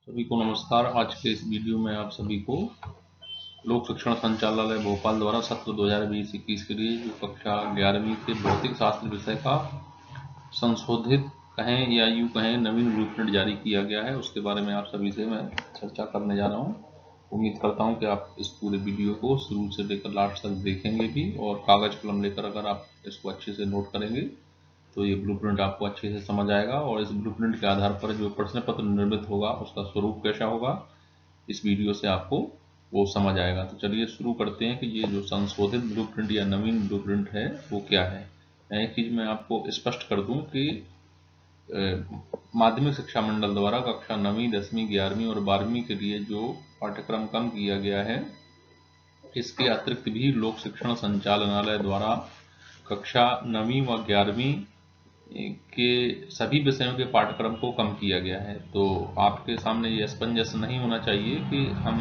सभी को नमस्कार। आज के इस वीडियो में आप सभी को लोक शिक्षण संचालनालय भोपाल द्वारा सत्र 2020-21 के लिए जो कक्षा 11वीं के भौतिक शास्त्र विषय का संशोधित कहें या यूँ कहें नवीन ब्लूप्रिंट जारी किया गया है, उसके बारे में आप सभी से मैं चर्चा करने जा रहा हूँ। उम्मीद करता हूँ कि आप इस पूरे वीडियो को शुरू से लेकर लास्ट तक देखेंगे भी, और कागज कलम लेकर अगर आप इसको अच्छे से नोट करेंगे तो ये ब्लूप्रिंट आपको अच्छे से समझ आएगा। और इस ब्लूप्रिंट के आधार पर जो प्रश्न पत्र निर्मित होगा उसका स्वरूप कैसा होगा, इस वीडियो से आपको वो समझ आएगा। तो चलिए शुरू करते हैं कि ये जो संशोधित ब्लूप्रिंट या नवीन ब्लूप्रिंट है वो क्या है। एक चीज़ मैं आपको स्पष्ट कर दूं कि माध्यमिक शिक्षा मंडल द्वारा कक्षा 9वीं 10वीं 11वीं और 12वीं के लिए जो पाठ्यक्रम कम किया गया है, इसके अतिरिक्त भी लोक शिक्षण संचालनालय द्वारा कक्षा 9वीं व 11वीं के सभी विषयों के पाठ्यक्रम को कम किया गया है। तो आपके सामने ये असमंजस नहीं होना चाहिए कि हम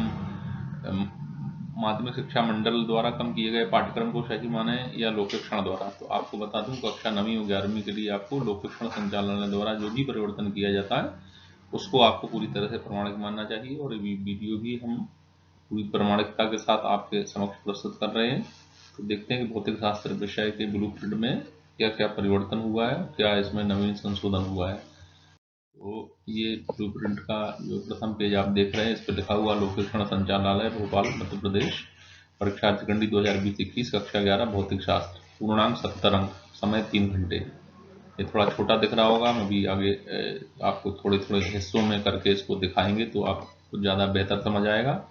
माध्यमिक शिक्षा मंडल द्वारा कम किए गए पाठ्यक्रम को सही माने या लोक शिक्षण द्वारा। तो आपको बता दूं, कक्षा 9वीं और 11वीं के लिए आपको लोक शिक्षण संचालनालय द्वारा जो भी परिवर्तन किया जाता है उसको आपको पूरी तरह से प्रमाणिक मानना चाहिए। और वीडियो भी हम पूरी प्रमाणिकता के साथ आपके समक्ष प्रस्तुत कर रहे हैं। तो देखते हैं कि भौतिक शास्त्र विषय के ब्लूप्रिंट में क्या क्या परिवर्तन हुआ है, क्या इसमें नवीन संशोधन हुआ है। तो ये ब्लूप्रिंट का जो प्रथम पेज आप देख रहे हैं, इस पर लिखा हुआ लोक शिक्षण संचालनालय भोपाल मध्य प्रदेश, परीक्षा तिकंडी 2020-21 कक्षा 11 भौतिक शास्त्र, पूर्णांक 70 अंक, समय 3 घंटे। ये थोड़ा छोटा दिख रहा होगा, हम अभी आगे आपको थोड़े थोड़े हिस्सों में करके इसको दिखाएंगे तो आपको ज़्यादा बेहतर समझ आएगा।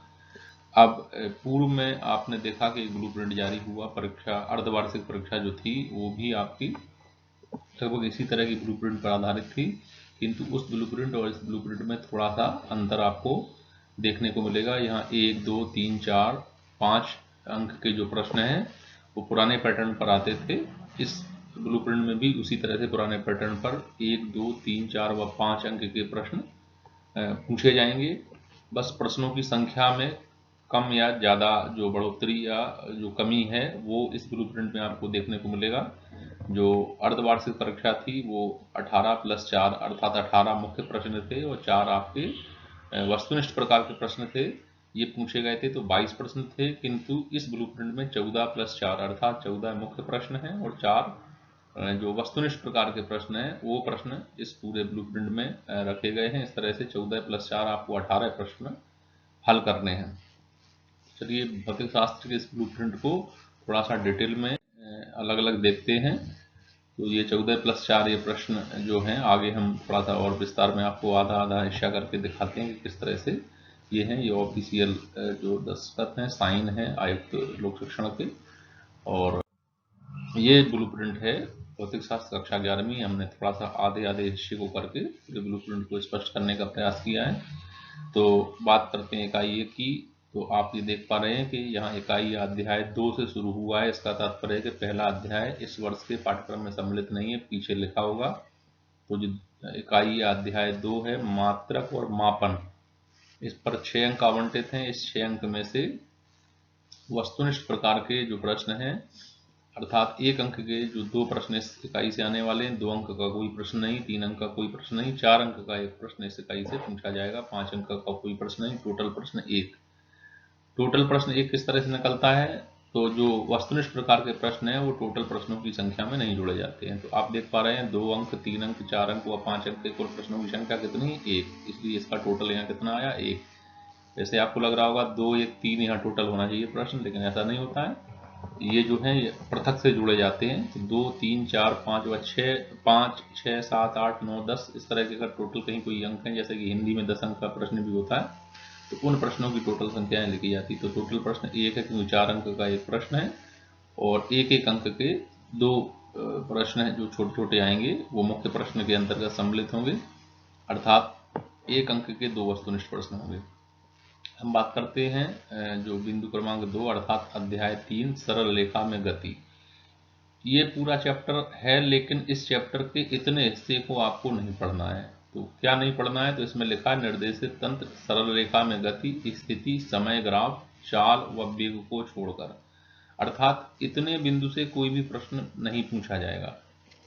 अब पूर्व में आपने देखा कि ब्लूप्रिंट जारी हुआ, परीक्षा अर्धवार्षिक परीक्षा जो थी वो भी आपकी लगभग इसी तरह की ब्लूप्रिंट पर आधारित थी, किंतु उस ब्लूप्रिंट और इस ब्लूप्रिंट में थोड़ा सा अंतर आपको देखने को मिलेगा। यहाँ 1, 2, 3, 4, 5 अंक के जो प्रश्न हैं वो पुराने पैटर्न पर आते थे। इस ब्लूप्रिंट में भी उसी तरह से पुराने पैटर्न पर 1, 2, 3, 4 व 5 अंक के प्रश्न पूछे जाएंगे। बस प्रश्नों की संख्या में कम या ज़्यादा जो बढ़ोतरी या जो कमी है वो इस ब्लूप्रिंट में आपको देखने को मिलेगा। जो अर्धवार्षिक परीक्षा थी वो 18 + 4 अर्थात 18 मुख्य प्रश्न थे और 4 आपके वस्तुनिष्ठ प्रकार के प्रश्न थे, ये पूछे गए थे, तो 22 प्रश्न थे। किंतु इस ब्लूप्रिंट में 14 + 4 अर्थात 14 मुख्य प्रश्न हैं और 4 जो वस्तुनिष्ठ प्रकार के प्रश्न हैं वो प्रश्न इस पूरे ब्लूप्रिंट में रखे गए हैं। इस तरह से 14 + 4 आपको 18 प्रश्न हल करने हैं। चलिए भौतिक शास्त्र के इस ब्लूप्रिंट को थोड़ा सा डिटेल में अलग अलग देखते हैं। तो ये 14 + 4 ये प्रश्न जो हैं, आगे हम थोड़ा सा और विस्तार में आपको आधा आधा हिस्सा करके दिखाते हैं कि किस तरह से ये हैं। ये ऑफिशियल जो दस्तखत हैं, साइन है आयुक्त लोक शिक्षण के। और ये ब्लूप्रिंट है भौतिक शास्त्र कक्षा 11वीं। हमने थोड़ा सा आधे आधे हिस्से को करके पूरे ब्लूप्रिंट को स्पष्ट करने का प्रयास किया है। तो बात करते हैं इकाई 1 की। तो आप ये देख पा रहे हैं कि यहाँ इकाई अध्याय 2 से शुरू हुआ है। इसका तात्पर्य है कि पहला अध्याय इस वर्ष के पाठ्यक्रम में सम्मिलित नहीं है, पीछे लिखा होगा। तो जो इकाई अध्याय 2 है, मात्रक और मापन, इस पर 6 अंक आवंटित हैं। इस 6 अंक में से वस्तुनिष्ठ प्रकार के जो प्रश्न हैं, अर्थात 1 अंक के जो 2 प्रश्न इस इकाई से आने वाले हैं, 2 अंक का कोई प्रश्न नहीं, 3 अंक का कोई प्रश्न नहीं, 4 अंक का एक प्रश्न इस इकाई से पूछा जाएगा, 5 अंक का कोई प्रश्न नहीं, टोटल प्रश्न 1। टोटल प्रश्न 1 किस तरह से निकलता है, तो जो वस्तुनिष्ठ प्रकार के प्रश्न हैं वो टोटल प्रश्नों की संख्या में नहीं जोड़े जाते हैं। तो आप देख पा रहे हैं 2 अंक, 3 अंक, 4 अंक व 5 अंक के कुल प्रश्नों की संख्या कितनी है, 1, इसलिए इसका टोटल यहाँ कितना आया, 1। जैसे आपको लग रहा होगा 2, 1, 3 यहाँ टोटल होना चाहिए प्रश्न, लेकिन ऐसा नहीं होता है। ये जो है पृथक से जुड़े जाते हैं। तो 2, 3, 4, 5 व 6, 5, 6, 7, 8, 9, 10 इस तरह के अगर टोटल कहीं कोई अंक हैं, जैसे कि हिंदी में 10 अंक का प्रश्न भी होता है, तो उन प्रश्नों की टोटल संख्याएं लिखी जाती। तो टोटल प्रश्न 1 है क्योंकि 4 अंक का एक प्रश्न है, और 1-1 अंक के 2 प्रश्न हैं जो छोटे छोटे आएंगे, वो मुख्य प्रश्न के अंतर्गत सम्मिलित होंगे, अर्थात 1 अंक के 2 वस्तुनिष्ठ प्रश्न होंगे। हम बात करते हैं जो बिंदु क्रमांक 2 अर्थात अध्याय 3 सरल रेखा में गति। ये पूरा चैप्टर है, लेकिन इस चैप्टर के इतने हिस्से को आपको नहीं पढ़ना है। तो क्या नहीं पढ़ना है, तो इसमें लिखा है निर्देशित तंत्र, सरल रेखा में गति, स्थिति, समय ग्राफ, चाल व वेग को छोड़कर, अर्थात इतने बिंदु से कोई भी प्रश्न नहीं पूछा जाएगा।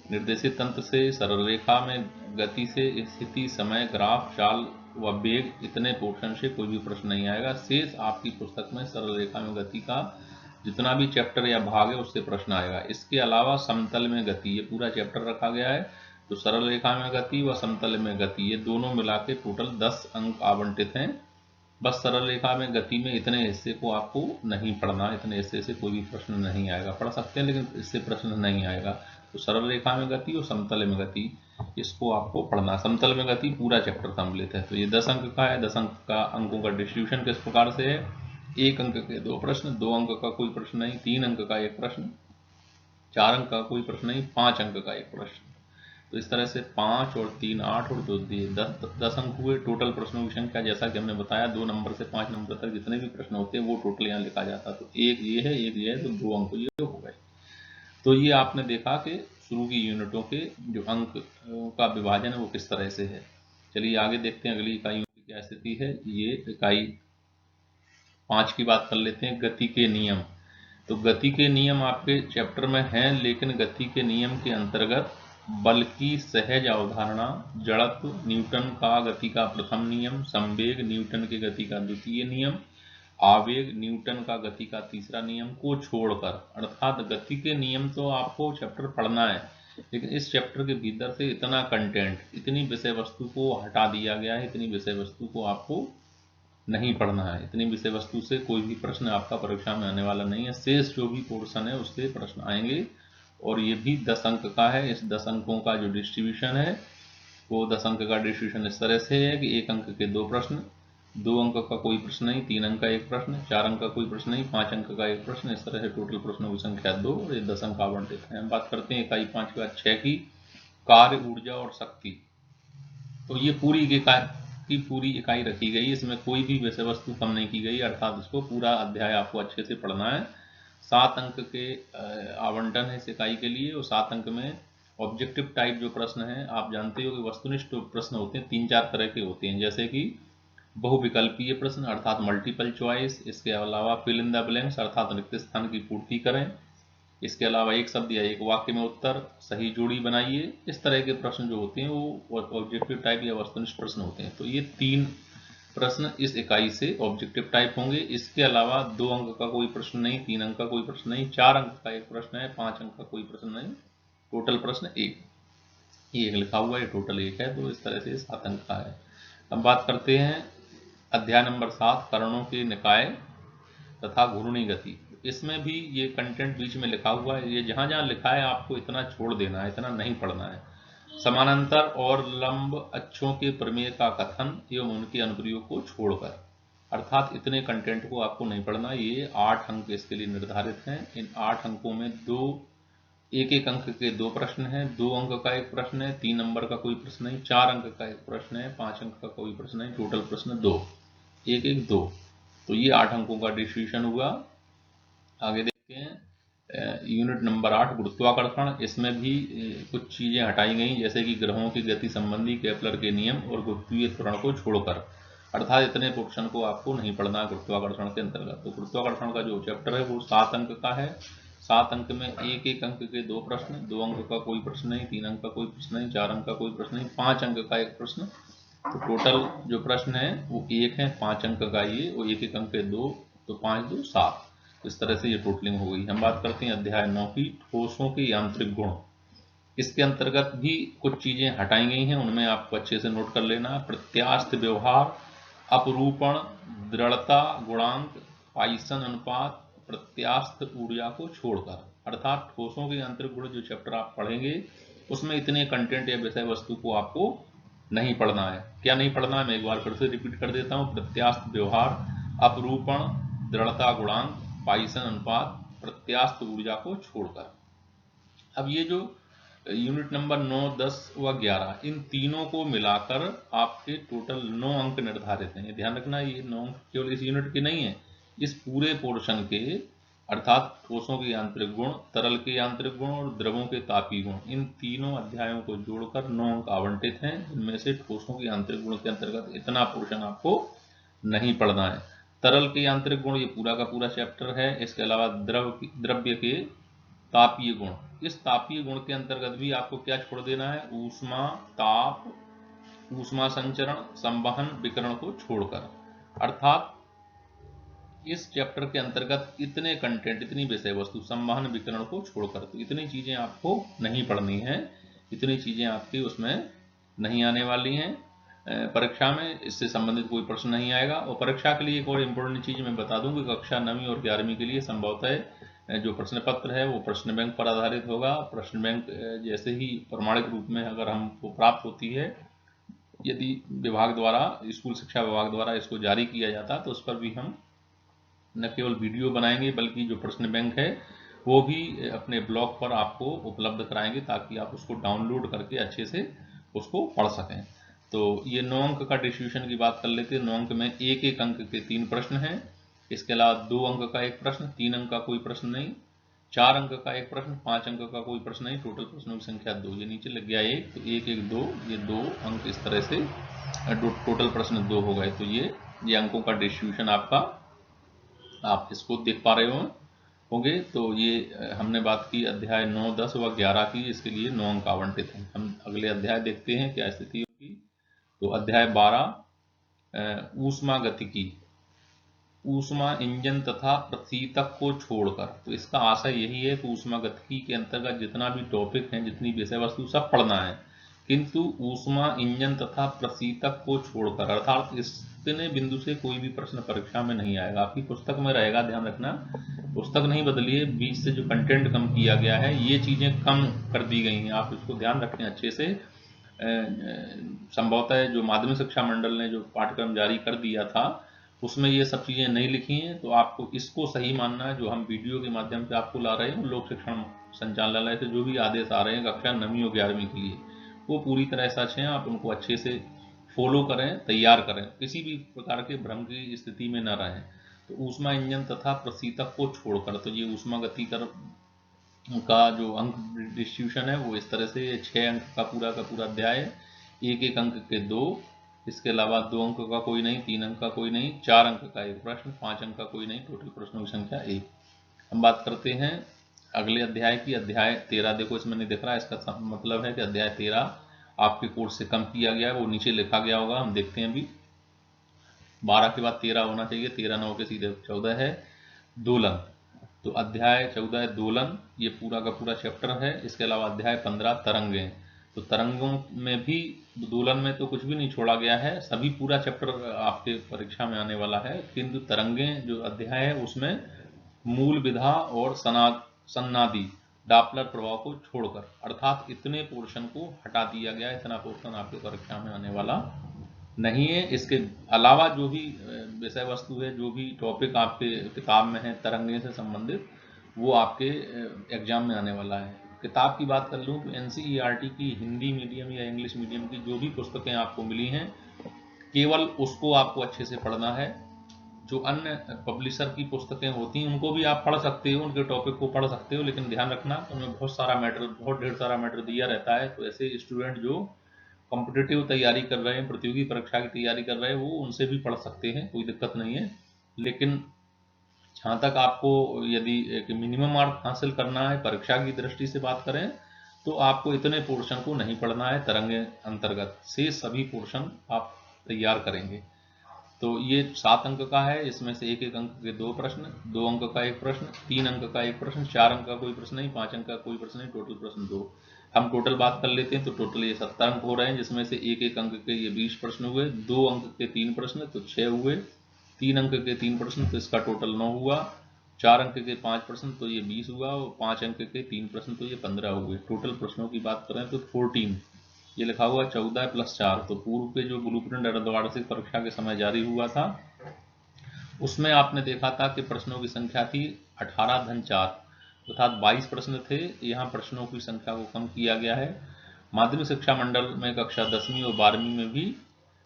निर्देशित तंत्र से सरल रेखा में गति से स्थिति, समय, ग्राफ, चाल व वेग इतने पोर्शन से कोई भी प्रश्न नहीं आएगा। शेष आपकी पुस्तक में सरल रेखा में गति का जितना भी चैप्टर या भाग है उससे प्रश्न आएगा। इसके अलावा समतल में गति, ये पूरा चैप्टर रखा गया है। तो सरल रेखा में गति व समतल में गति ये दोनों मिला के टोटल 10 अंक आवंटित हैं। बस सरल रेखा में गति में इतने हिस्से को आपको नहीं पढ़ना, इतने हिस्से से कोई भी प्रश्न नहीं आएगा। पढ़ सकते हैं लेकिन इससे प्रश्न नहीं आएगा। तो सरल रेखा में गति और समतल में गति इसको आपको पढ़ना। समतल में गति पूरा चैप्टर सम्मिलित है। तो ये 10 अंक का है। 10 अंक का अंकों का डिस्ट्रीब्यूशन किस प्रकार से है? 1 अंक के 2 प्रश्न, 2 अंक का कोई प्रश्न नहीं, 3 अंक का 1 प्रश्न, 4 अंक का कोई प्रश्न नहीं, 5 अंक का 1 प्रश्न। तो इस तरह से 5 और 3 8 और 2 10 अंक हुए। टोटल प्रश्नों की संख्या जैसा कि हमने बताया 2 नंबर से 5 नंबर तक जितने भी प्रश्न होते हैं वो टोटल यहाँ लिखा जाता है। तो एक ये है, एक ये है, तो 2 अंक ये हो गए। तो ये आपने देखा कि शुरू की यूनिटों के जो अंक का विभाजन है वो किस तरह से है। चलिए आगे देखते हैं अगली इकाइयों की क्या स्थिति है। ये इकाई 5 की बात कर लेते हैं, गति के नियम। तो गति के नियम आपके चैप्टर में हैं, लेकिन गति के नियम के अंतर्गत बल की सहज अवधारणा, जड़त्व न्यूटन का गति का प्रथम नियम, संवेग न्यूटन के गति का द्वितीय नियम, आवेग न्यूटन का गति का तीसरा नियम को छोड़कर, अर्थात गति के नियम तो आपको चैप्टर पढ़ना है, लेकिन इस चैप्टर के भीतर से इतना कंटेंट, इतनी विषय वस्तु को हटा दिया गया है, इतनी विषय वस्तु को आपको नहीं पढ़ना है। इतनी विषय वस्तु से कोई भी प्रश्न आपका परीक्षा में आने वाला नहीं है। शेष जो भी पोर्शन है उससे प्रश्न आएंगे और ये भी 10 अंक का है। इस 10 अंकों का जो डिस्ट्रीब्यूशन है वो 10 अंक का डिस्ट्रीब्यूशन इस तरह से है कि 1 अंक के 2 प्रश्न, 2 अंक का कोई प्रश्न नहीं, 3 अंक का 1 प्रश्न, 4 अंक का कोई प्रश्न नहीं, 5 अंक का 1 प्रश्न। इस तरह से टोटल प्रश्नों की संख्या 2 और ये 10 अंक आवंटित है। हम बात करते हैं इकाई 5 के बाद 6 की, कार्य, ऊर्जा और शक्ति। तो ये पूरी इकाई रखी गई, इसमें कोई भी विषय वस्तु कम नहीं की गई, अर्थात इसको पूरा अध्याय आपको अच्छे से पढ़ना है। 7 अंक के आवंटन है इस इकाई के लिए और 7 अंक में ऑब्जेक्टिव टाइप जो प्रश्न है, आप जानते हो कि वस्तुनिष्ठ प्रश्न होते हैं 3-4 तरह के होते हैं, जैसे कि बहुविकल्पीय प्रश्न अर्थात मल्टीपल चॉइस, इसके अलावा फिल इन द ब्लैंक्स अर्थात रिक्त स्थान की पूर्ति करें, इसके अलावा एक शब्द या एक वाक्य में उत्तर, सही जोड़ी बनाइए। इस तरह के प्रश्न जो होते हैं वो ऑब्जेक्टिव टाइप या वस्तुनिष्ठ प्रश्न होते हैं। तो ये 3 प्रश्न इस इकाई से ऑब्जेक्टिव टाइप होंगे। इसके अलावा 2 अंक का कोई प्रश्न नहीं, 3 अंक का कोई प्रश्न नहीं, 4 अंक का 1 प्रश्न है, 5 अंक का कोई प्रश्न नहीं, टोटल प्रश्न 1। ये एक लिखा हुआ है, टोटल 1 है। तो इस तरह से 7 अंक का है। अब बात करते हैं अध्याय नंबर 7, करणों के निकाय तथा घूर्णी गति। इसमें भी ये कंटेंट बीच में लिखा हुआ है, ये जहां जहां लिखा है आपको इतना छोड़ देना है, इतना नहीं पढ़ना है। समानांतर और लंब अक्षों के प्रमेय का कथन एवं उनके अनुप्रयोग को छोड़कर, अर्थात इतने कंटेंट को आपको नहीं पढ़ना। ये 8 अंक इसके लिए निर्धारित हैं। इन 8 अंकों में 1-1 अंक के 2 प्रश्न हैं, 2 अंक का 1 प्रश्न है, 3 नंबर का कोई प्रश्न नहीं, 4 अंक का 1 प्रश्न है, 5 अंक का कोई प्रश्न नहीं, टोटल प्रश्न 2, 1-1 2। तो ये 8 अंकों का डिस्ट्रीब्यूशन हुआ। आगे देखते हैं यूनिट नंबर 8, गुरुत्वाकर्षण। इसमें भी कुछ चीजें हटाई गई, जैसे कि ग्रहों की गति संबंधी केपलर के नियम और गुरुत्वीय त्वरण को छोड़कर, अर्थात इतने पोर्शन को आपको नहीं पढ़ना गुरुत्वाकर्षण के अंतर्गत। तो गुरुत्वाकर्षण का जो चैप्टर है वो 7 अंक का है। 7 अंक में 1-1 अंक के 2 प्रश्न, 2 अंक का कोई प्रश्न नहीं, 3 अंक का कोई प्रश्न नहीं, 4 अंक का कोई प्रश्न नहीं, 5 अंक का 1 प्रश्न। तो टोटल जो प्रश्न है वो 1 है, 5 अंक का ये, वो 1-1 अंक के 2, तो 5 2 7। इस तरह से ये टोटलिंग हो गई। हम बात करते हैं अध्याय 9 की, ठोसों के यांत्रिक गुण। इसके अंतर्गत भी कुछ चीजें हटाई गई हैं, उनमें आपको अच्छे से नोट कर लेना। प्रत्यास्थ व्यवहार, अपरूपण, दृढ़ता गुणांक, पाइसन अनुपात, प्रत्यास्थ ऊर्जा को छोड़कर, अर्थात ठोसों के यांत्रिक गुण जो चैप्टर आप पढ़ेंगे उसमें इतने कंटेंट या विषय वस्तु को आपको नहीं पढ़ना है। क्या नहीं पढ़ना है, मैं एक बार फिर से रिपीट कर देता हूं। प्रत्यास्थ व्यवहार, अपरूपण, दृढ़ता गुणांक, पाइसन अनुपात, प्रत्यास्थ ऊर्जा को छोड़कर। अब ये जो यूनिट नंबर 9, 10 व 11, इन तीनों को मिलाकर आपके टोटल 9 अंक निर्धारित हैं। ध्यान रखना, ये 9 अंक केवल इस यूनिट के नहीं है, इस पूरे पोर्शन के, अर्थात ठोसों के यांत्रिक गुण, तरल के यांत्रिक गुण और द्रवों के तापीय गुण, इन तीनों अध्यायों को जोड़कर 9 अंक आवंटित हैं, जिनमें से ठोसों के यांत्रिक गुण के अंतर्गत इतना पोर्शन आपको नहीं पढ़ना है। तरल के यांत्रिक गुण ये पूरा का पूरा चैप्टर है। इसके अलावा द्रव्य के तापीय गुण, इस तापीय गुण के अंतर्गत भी आपको क्या छोड़ देना है, ऊष्मा, ताप, ऊष्मा संचरण, संवहन, विकिरण को छोड़कर। अर्थात इस चैप्टर के अंतर्गत इतने कंटेंट, इतनी विषय वस्तु, संवहन, विकिरण को छोड़कर, तो इतनी चीजें आपको नहीं पढ़नी है, इतनी चीजें आपकी उसमें नहीं आने वाली हैं। परीक्षा में इससे संबंधित कोई प्रश्न नहीं आएगा। और परीक्षा के लिए एक और इम्पोर्टेंट चीज मैं बता दूं कि कक्षा 9वीं और 11वीं के लिए संभवतः जो प्रश्न पत्र है वो प्रश्न बैंक पर आधारित होगा। प्रश्न बैंक जैसे ही प्रमाणिक रूप में अगर हमको प्राप्त होती है, यदि विभाग द्वारा, स्कूल शिक्षा विभाग द्वारा इसको जारी किया जाता, तो उस पर भी हम न केवल वीडियो बनाएंगे बल्कि जो प्रश्न बैंक है वो भी अपने ब्लॉग पर आपको उपलब्ध कराएंगे, ताकि आप उसको डाउनलोड करके अच्छे से उसको पढ़ सकें। तो ये 9 अंक का डिस्ट्रीब्यूशन की बात कर लेते हैं। 9 अंक में एक एक अंक के 3 प्रश्न हैं। इसके अलावा 2 अंक का एक प्रश्न, 3 अंक का कोई प्रश्न नहीं, 4 अंक का एक प्रश्न, 5 अंक का कोई प्रश्न नहीं। टोटल प्रश्नों की संख्या 2। ये नीचे लग गया 1, तो 1 1 2, ये 2 अंक इस तरह से टोटल प्रश्न 2 हो गए। तो ये अंकों का डिस्ट्रीब्यूशन आपका, आप इसको देख पा रहे होंगे। तो ये हमने बात की अध्याय 9, 10 व 11 की, इसके लिए 9 अंक आवंटित हैं। हम अगले अध्याय देखते हैं क्या स्थिति होगी। तो अध्याय 12 ऊष्मा गतिकी, ऊष्मा इंजन तथा प्रशीतक को छोड़कर। तो इसका आशय यही है कि ऊष्मा गतिकी के अंतर्गत जितना भी टॉपिक है, जितनी विषय वस्तु, सब पढ़ना है, किंतु ऊष्मा इंजन तथा प्रशीतक को छोड़कर, अर्थात इतने बिंदु से कोई भी प्रश्न परीक्षा में नहीं आएगा। आपकी पुस्तक में रहेगा, ध्यान रखना, पुस्तक नहीं बदलिए, बीच से जो कंटेंट कम किया गया है, ये चीजें कम कर दी गई हैं, आप इसको ध्यान रखें अच्छे से। संभवतः जो माध्यमिक शिक्षा मंडल ने जो पाठ्यक्रम जारी कर दिया था उसमें ये सब चीजें नहीं लिखी हैं, तो आपको इसको सही मानना है। जो हम वीडियो के माध्यम से आपको ला रहे हैं, लोक शिक्षण संचालनालय से जो भी आदेश आ रहे हैं कक्षा 9वीं और 11वीं के लिए, वो पूरी तरह सच हैं। आप उनको अच्छे से फॉलो करें, तैयार करें, किसी भी प्रकार के भ्रम की स्थिति में न रहें। तो ऊष्मा इंजन तथा प्रशीतक को छोड़कर, तो ये ऊष्मा गतिकर का जो अंक डिस्ट्रीब्यूशन है वो इस तरह से 6 अंक का पूरा अध्याय है। 1 1 अंक के 2, इसके अलावा 2 अंक का कोई नहीं, 3 अंक का कोई नहीं, 4 अंक का एक प्रश्न, 5 अंक का कोई नहीं, टोटल प्रश्नों की संख्या 1। हम बात करते हैं अगले अध्याय की। अध्याय 13 देखो इसमें नहीं दिख रहा, इसका मतलब है कि अध्याय 13 आपके कोर्स से कम किया गया है, वो नीचे लिखा गया होगा, हम देखते हैं अभी। 12 के बाद 13 होना चाहिए, 13 9 के सीधे 14 है दोलन। तो अध्याय 14 है दोलन, ये पूरा का पूरा चैप्टर है। इसके अलावा अध्याय 15 तरंगें। तो तरंगों में भी, दोलन में तो कुछ भी नहीं छोड़ा गया है, सभी पूरा चैप्टर आपके परीक्षा में आने वाला है, किंतु तरंगें जो अध्याय है उसमें मूल विधा और सन्नादि डापलर प्रभाव को छोड़कर, अर्थात इतने पोर्शन को हटा दिया गया। इतना पोर्शन आपके परीक्षा में आने वाला नहीं है। इसके अलावा जो भी विषय वस्तु है, जो भी टॉपिक आपके किताब में है तरंगे से संबंधित, वो आपके एग्जाम में आने वाला है। किताब की बात कर लूँ तो NCERT की हिंदी मीडियम या इंग्लिश मीडियम की जो भी पुस्तकें आपको मिली हैं, केवल उसको आपको अच्छे से पढ़ना है। जो अन्य पब्लिशर की पुस्तकें होती हैं उनको भी आप पढ़ सकते हो, उनके टॉपिक को पढ़ सकते हो, लेकिन ध्यान रखना उनमें बहुत ढेर सारा मैटर दिया रहता है। तो ऐसे स्टूडेंट जो कॉम्पिटिटिव तैयारी कर रहे हैं, प्रतियोगी परीक्षा की तैयारी कर रहे हैं, वो उनसे भी पढ़ सकते हैं, कोई दिक्कत नहीं है। लेकिन जहाँ तक आपको यदि एक मिनिमम मार्क हासिल करना है परीक्षा की दृष्टि से बात करें, तो आपको इतने पोर्शन को नहीं पढ़ना है तरंगे अंतर्गत से, सभी पोर्शन आप तैयार करेंगे। तो ये 7 अंक का है, इसमें से 1 1 अंक के 2 प्रश्न, 2 अंक का एक प्रश्न, 3 अंक का एक प्रश्न, 4 अंक का कोई प्रश्न नहीं, 5 अंक का कोई प्रश्न नहीं, टोटल प्रश्न 2। हम टोटल बात कर लेते हैं, तो टोटल ये 70 अंक हो रहे हैं, जिसमें से 1 1 अंक के ये 20 प्रश्न हुए, 2 अंक के 3 प्रश्न तो 6 हुए, 3 अंक के 3 प्रश्न तो इसका टोटल 9 हुआ, 4 अंक के 5 प्रश्न तो ये 20 हुआ, और 5 अंक के 3 प्रश्न तो ये 15 हुए। टोटल प्रश्नों की बात करें तो 14, ये लिखा हुआ 14 + 4। तो पूर्व के जो ब्लूप्रिंट अर्धवार्षिक परीक्षा के समय जारी हुआ था उसमें आपने देखा था कि प्रश्नों की संख्या थी 18 + 4, अर्थात 22 प्रश्न थे। यहाँ प्रश्नों की संख्या को कम किया गया है। माध्यमिक शिक्षा मंडल में कक्षा 10वीं और 12वीं में भी,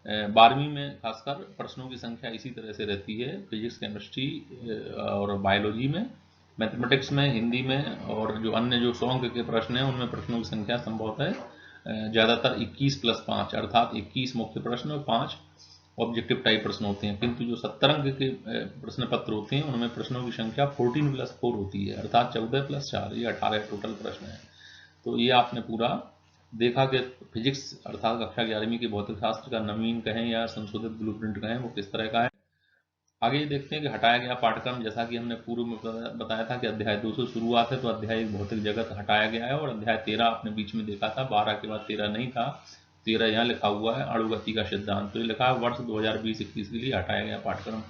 12वीं में खासकर प्रश्नों की संख्या इसी तरह से रहती है, फिजिक्स, केमिस्ट्री और बायोलॉजी में, मैथमेटिक्स में, हिंदी में, और जो अन्य जो 100 अंक के प्रश्न हैं उनमें प्रश्नों की संख्या संभवतः ज़्यादातर 21 + 5, अर्थात 21 मुख्य प्रश्न और 5 ऑब्जेक्टिव टाइप प्रश्न होते हैं। किंतु जो 70 अंक के प्रश्न पत्र होते हैं उनमें प्रश्नों की संख्या 14 + 4 होती है, अर्थात 14 + 4, ये 18 टोटल प्रश्न है। तो ये आपने पूरा देखा कि फिजिक्स अर्थात कक्षा 11वीं के भौतिक शास्त्र का नवीन कहें या संशोधित ब्लूप्रिंट कहें वो किस तरह का है। आगे ये देखते हैं कि हटाया गया पाठ्यक्रम, जैसा कि हमने पूर्व में बताया था कि अध्याय 2 से शुरुआत है, तो अध्याय भौतिक जगत हटाया गया है और अध्याय 13 आपने बीच में देखा था, 12 के बाद 13 नहीं था, 13 यहाँ लिखा हुआ है अणुगति का सिद्धांत, तो ये लिखा है वर्ष 2020-21 के लिए हटाया गया पाठ्यक्रम।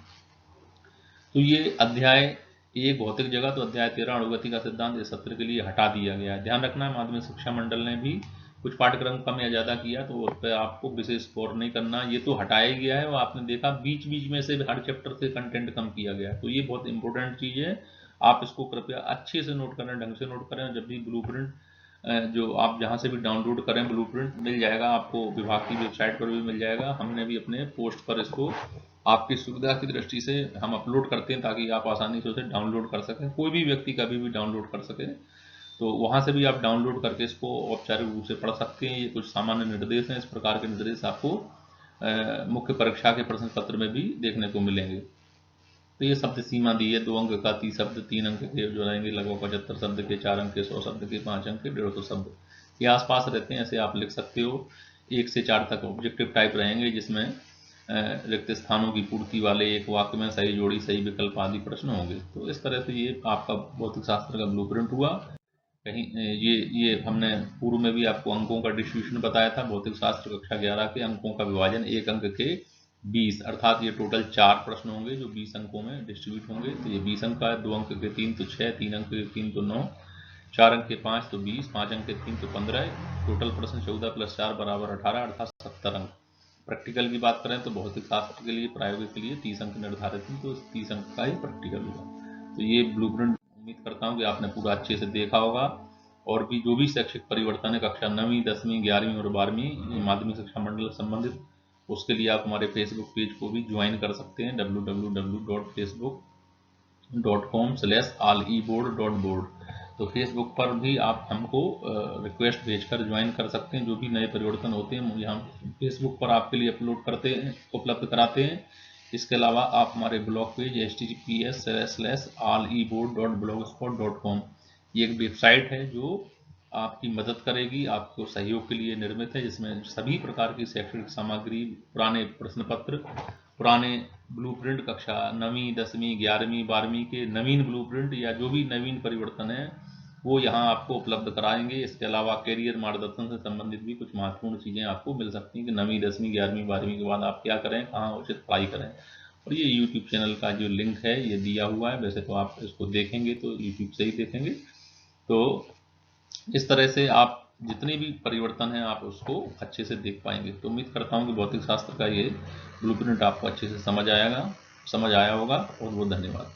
तो ये अध्याय 1 भौतिक जगत तो अध्याय 13 अणुगति का सिद्धांत इस सत्र के लिए हटा दिया गया है। ध्यान रखना है माध्यमिक शिक्षा मंडल ने भी कुछ पाठ्यक्रम कम या ज़्यादा किया तो उस पर आपको विशेष गौर नहीं करना, ये तो हटाया ही गया है और आपने देखा बीच बीच में से हर चैप्टर से कंटेंट कम किया गया है, तो ये बहुत इंपॉर्टेंट चीज़ है, आप इसको कृपया अच्छे से नोट करें, ढंग से नोट करें। जब भी ब्लूप्रिंट जो आप जहाँ से भी डाउनलोड करें ब्लूप्रिंट मिल जाएगा आपको, विभाग की वेबसाइट पर भी मिल जाएगा, हमने भी अपने पोस्ट पर इसको आपकी सुविधा की दृष्टि से हम अपलोड करते हैं ताकि आप आसानी से उसे डाउनलोड कर सकें, कोई भी व्यक्ति कभी भी डाउनलोड कर सके, तो वहाँ से भी आप डाउनलोड करके इसको औपचारिक रूप से पढ़ सकते हैं। ये कुछ सामान्य निर्देश हैं, इस प्रकार के निर्देश आपको मुख्य परीक्षा के प्रश्न पत्र में भी देखने को मिलेंगे। तो ये शब्द सीमा दी है, 2 अंक का 30 शब्द, 3 अंक के जो रहेंगे लगभग 75 शब्द के, 4 अंक के 100 शब्द के, 5 अंक के 150 शब्द के आसपास रहते हैं, ऐसे आप लिख सकते हो। 1 से 4 तक ऑब्जेक्टिव टाइप रहेंगे जिसमें रिक्त स्थानों की पूर्ति वाले एक वाक्य में सही जोड़ी, सही विकल्प आदि प्रश्न होंगे। तो इस तरह से ये आपका भौतिक शास्त्र का ब्लूप्रिंट हुआ। कहीं ये हमने पूर्व में भी आपको अंकों का डिस्ट्रीब्यूशन बताया था, भौतिक शास्त्र कक्षा 11 के अंकों का विभाजन 1 अंक के 20, अर्थात ये टोटल 4 प्रश्न होंगे जो 20 अंकों में डिस्ट्रीब्यूट होंगे। तो ये 20 अंक का है, 2 अंक के 3 तो 6, 3 अंक के 3 तो 9, 4 अंक के 5 तो 20, 5 अंक के 3 तो 15, टोटल प्रश्न 14 + 4 = 18, अर्थात 70 अंक। प्रैक्टिकल की बात करें तो भौतिक शास्त्र के लिए प्रायोगिक के लिए 30 अंक निर्धारित हैं, तो 30 अंक का ही प्रैक्टिकल होगा। तो ये ब्लूप्रिंट उम्मीद करता हूँ कि आपने पूरा अच्छे से देखा होगा, और भी जो भी शैक्षिक परिवर्तन है कक्षा 9वीं, 10वीं, 11वीं और 12वीं माध्यमिक शिक्षा मंडल संबंधित, उसके लिए आप हमारे फेसबुक पेज को भी ज्वाइन कर सकते हैं www.facebook.com/alleboard.board। तो फेसबुक पर भी आप हमको रिक्वेस्ट भेजकर ज्वाइन कर सकते हैं, जो भी नए परिवर्तन होते हैं मुझे हम फेसबुक पर आपके लिए अपलोड करते हैं, उपलब्ध कराते हैं। इसके अलावा आप हमारे ब्लॉग पेज https://alleboard.blogspot.com, ये एक वेबसाइट है जो आपकी मदद करेगी, आपको सहयोग के लिए निर्मित है, जिसमें सभी प्रकार की शैक्षणिक सामग्री, पुराने प्रश्न पत्र, पुराने ब्लूप्रिंट कक्षा 9वीं, 10वीं, 11वीं, 12वीं के नवीन ब्लूप्रिंट या जो भी नवीन परिवर्तन है वो यहाँ आपको उपलब्ध कराएंगे। इसके अलावा कैरियर मार्गदर्शन से संबंधित भी कुछ महत्वपूर्ण चीज़ें आपको मिल सकती हैं कि 9वीं, 10वीं, 11वीं, 12वीं के बाद आप क्या करें, कहाँ उचित पढ़ाई करें। और ये यूट्यूब चैनल का जो लिंक है ये दिया हुआ है, वैसे तो आप इसको देखेंगे तो यूट्यूब से ही देखेंगे। तो इस तरह से आप जितने भी परिवर्तन हैं आप उसको अच्छे से देख पाएंगे। तो उम्मीद करता हूँ कि भौतिक शास्त्र का ये ब्लूप्रिंट आपको अच्छे से समझ आया होगा। बहुत बहुत धन्यवाद।